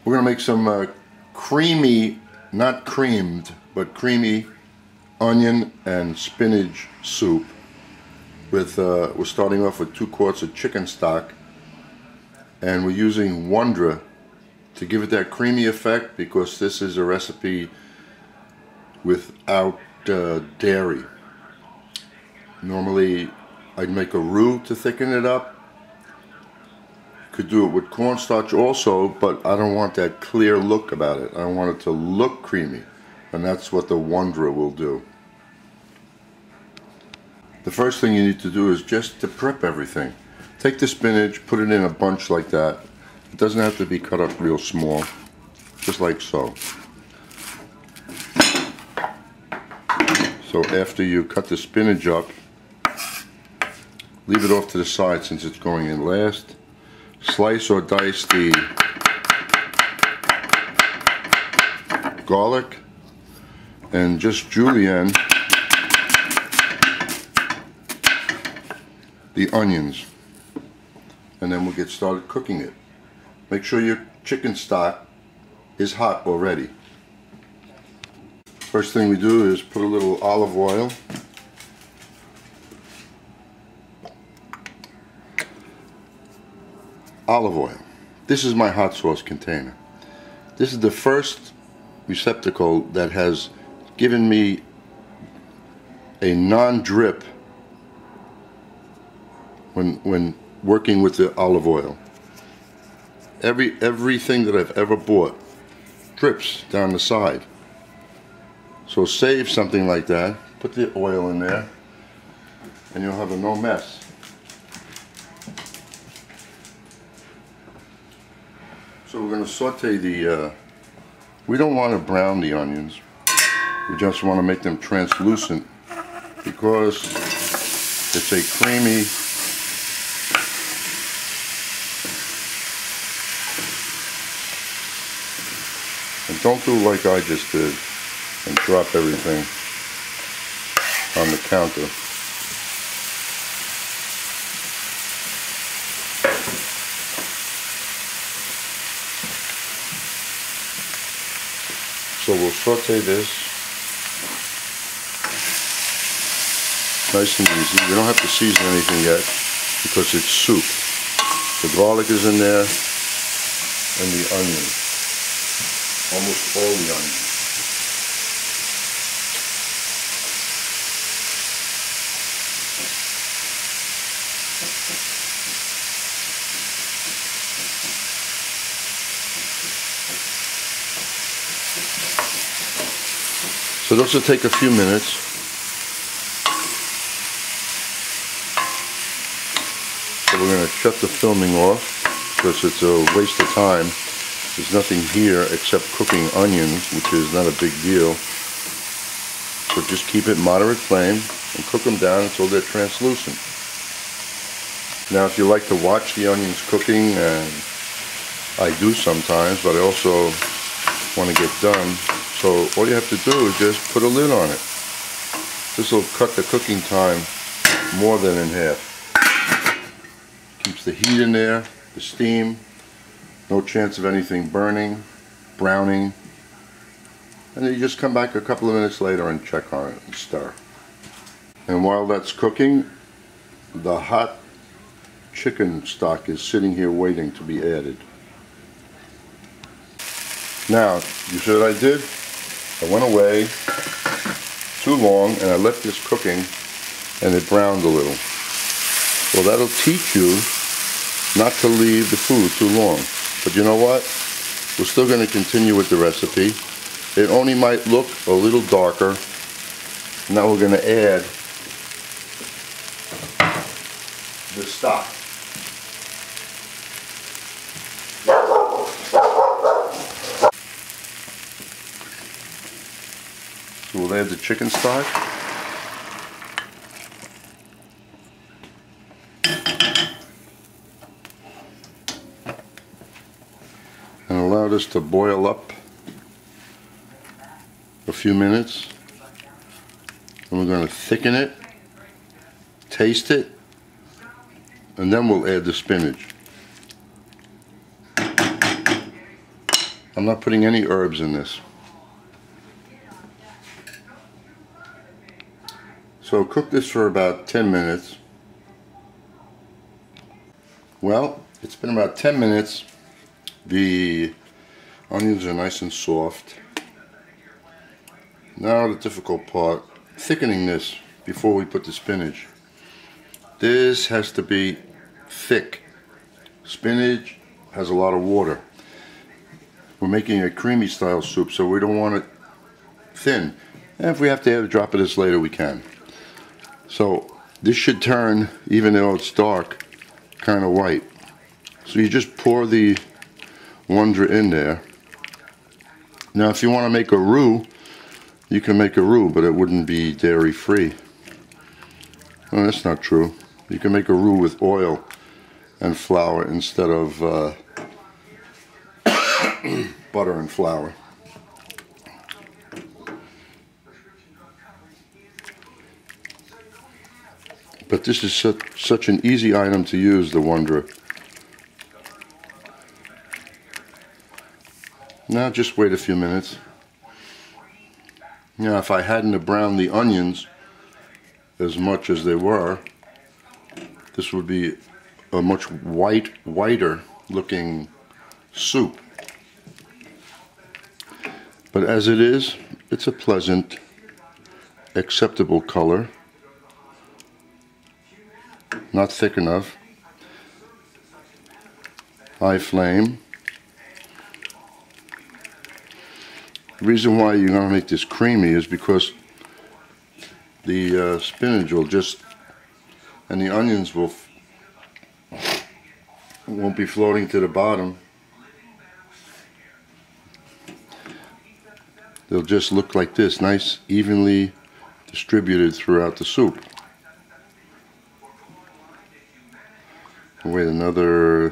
We're going to make some creamy, not creamed, but creamy onion and spinach soup. We're starting off with 2 quarts of chicken stock, and we're using wondra to give it that creamy effect because this is a recipe without dairy. Normally I'd make a roux to thicken it up. Could do it with cornstarch also, but I don't want that clear look about it. I want it to look creamy, and that's what the wondra will do. The first thing you need to do is just to prep everything. Take the spinach, put it in a bunch like that. It doesn't have to be cut up real small, just like so. So after you cut the spinach up, leave it off to the side since it's going in last. Slice or dice the garlic and just julienne the onions, and then we'll get started cooking it. Make sure your chicken stock is hot already. First thing we do is put a little olive oil. Olive oil. This is my hot sauce container. This is the first receptacle that has given me a non-drip when working with the olive oil. Everything that I've ever bought drips down the side. So save something like that, put the oil in there, and you'll have a no mess. So we're going to saute the, we don't want to brown the onions, we just want to make them translucent because it's a creamy, and don't do like I just did and drop everything on the counter. So we'll saute this nice and easy. We don't have to season anything yet because it's soup. The garlic is in there and the onion. Almost all the onion. So those will take a few minutes. So we're going to shut the filming off because it's a waste of time. There's nothing here except cooking onions, which is not a big deal. So just keep it moderate flame and cook them down until they're translucent. Now if you like to watch the onions cooking, and I do sometimes, but I also want to get done. So all you have to do is just put a lid on it. This will cut the cooking time more than in half. Keeps the heat in there, the steam, no chance of anything burning, browning. And then you just come back a couple of minutes later and check on it and stir. And while that's cooking, the hot chicken stock is sitting here waiting to be added. Now, you see what I did? I went away too long and I left this cooking and it browned a little. Well, that'll teach you not to leave the food too long. But you know what? We're still going to continue with the recipe. It only might look a little darker. Now we're going to add the stock. So we'll add the chicken stock. And allow this to boil up a few minutes. And we're going to thicken it, taste it, and then we'll add the spinach. I'm not putting any herbs in this. So cook this for about 10 minutes. Well, it's been about 10 minutes. The onions are nice and soft. Now the difficult part, thickening this before we put the spinach. This has to be thick. Spinach has a lot of water. We're making a creamy style soup, so we don't want it thin. And if we have to add a drop of this later, we can. So this should turn, even though it's dark, kind of white. So you just pour the wondra in there. Now if you want to make a roux, you can make a roux, but it wouldn't be dairy free. No, that's not true. You can make a roux with oil and flour instead of butter and flour. But this is such an easy item to use, the wondra. Now just wait a few minutes. Now if I hadn't browned the onions as much as they were, this would be a much whiter looking soup. But as it is, it's a pleasant, acceptable color. Not thick enough. High flame. The reason why you're going to make this creamy is because the spinach will just, and the onions won't be floating to the bottom. They'll just look like this, nice, evenly distributed throughout the soup. Wait another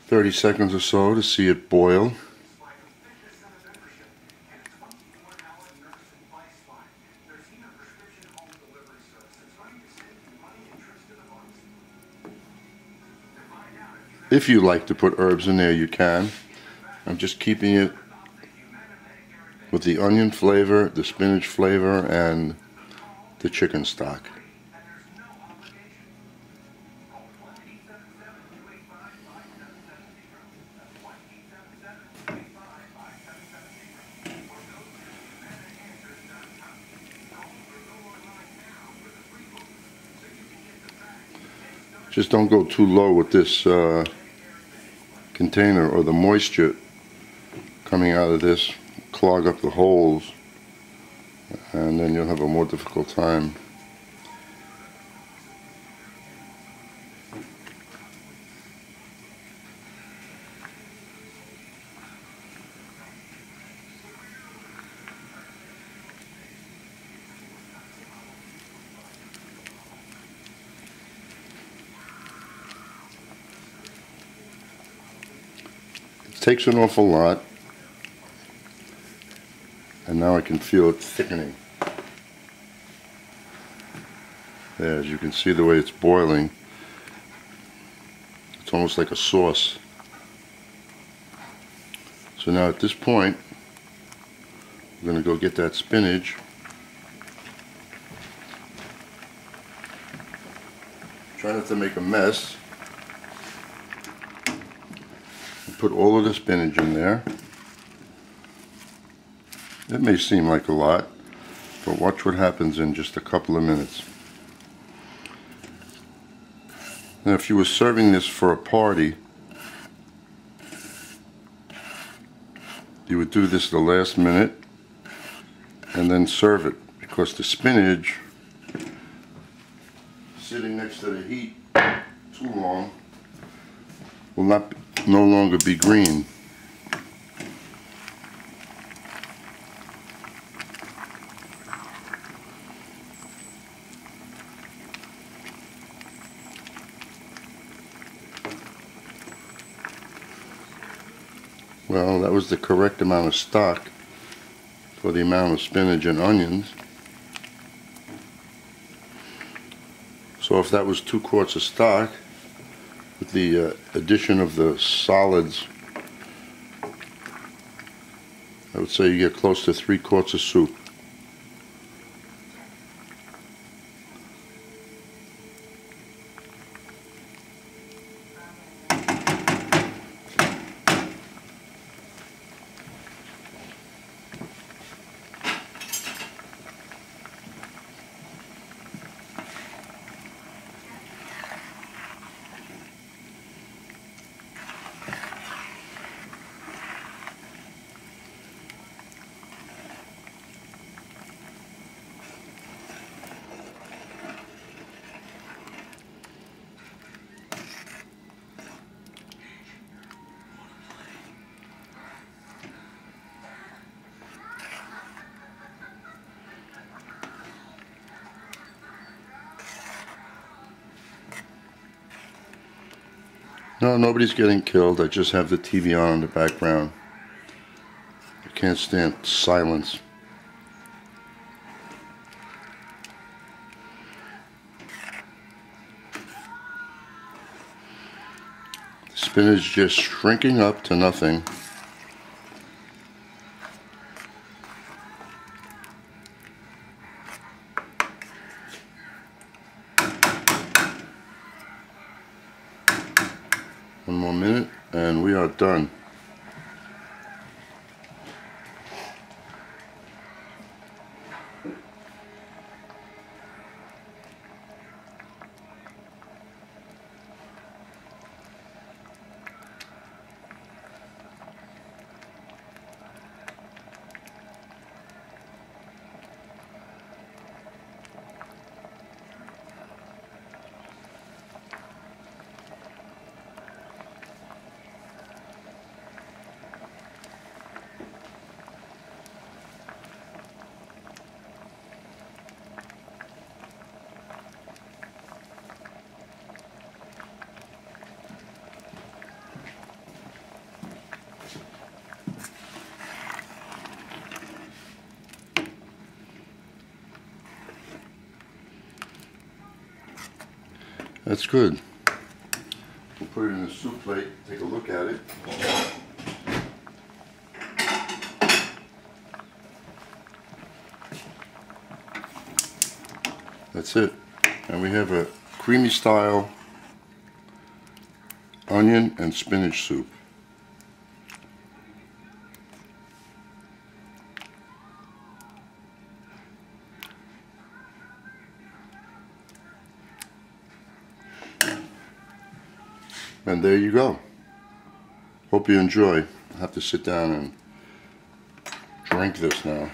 30 seconds or so to see it boil. If you like to put herbs in there, you can. I'm just keeping it with the onion flavor, the spinach flavor, and the chicken stock. Just don't go too low with this container, or the moisture coming out of this clog up the holes, and then you'll have a more difficult time. It takes an awful lot, and now I can feel it thickening. There, as you can see the way it's boiling, it's almost like a sauce. So now at this point, I'm going to go get that spinach. Try not to make a mess. Put all of the spinach in there. It may seem like a lot, but watch what happens in just a couple of minutes. Now if you were serving this for a party, you would do this the last minute and then serve it, because the spinach sitting next to the heat too long will no longer be green. Well, that was the correct amount of stock for the amount of spinach and onions. So if that was 2 quarts of stock, with the addition of the solids would say you get close to 3 quarts of soup. No, nobody's getting killed. I just have the TV on in the background. I can't stand silence. The spinach just shrinking up to nothing. One more minute and we are done. That's good. We'll put it in the soup plate, take a look at it. That's it. And we have a creamy style onion and spinach soup. And there you go. Hope you enjoy. I have to sit down and drink this now.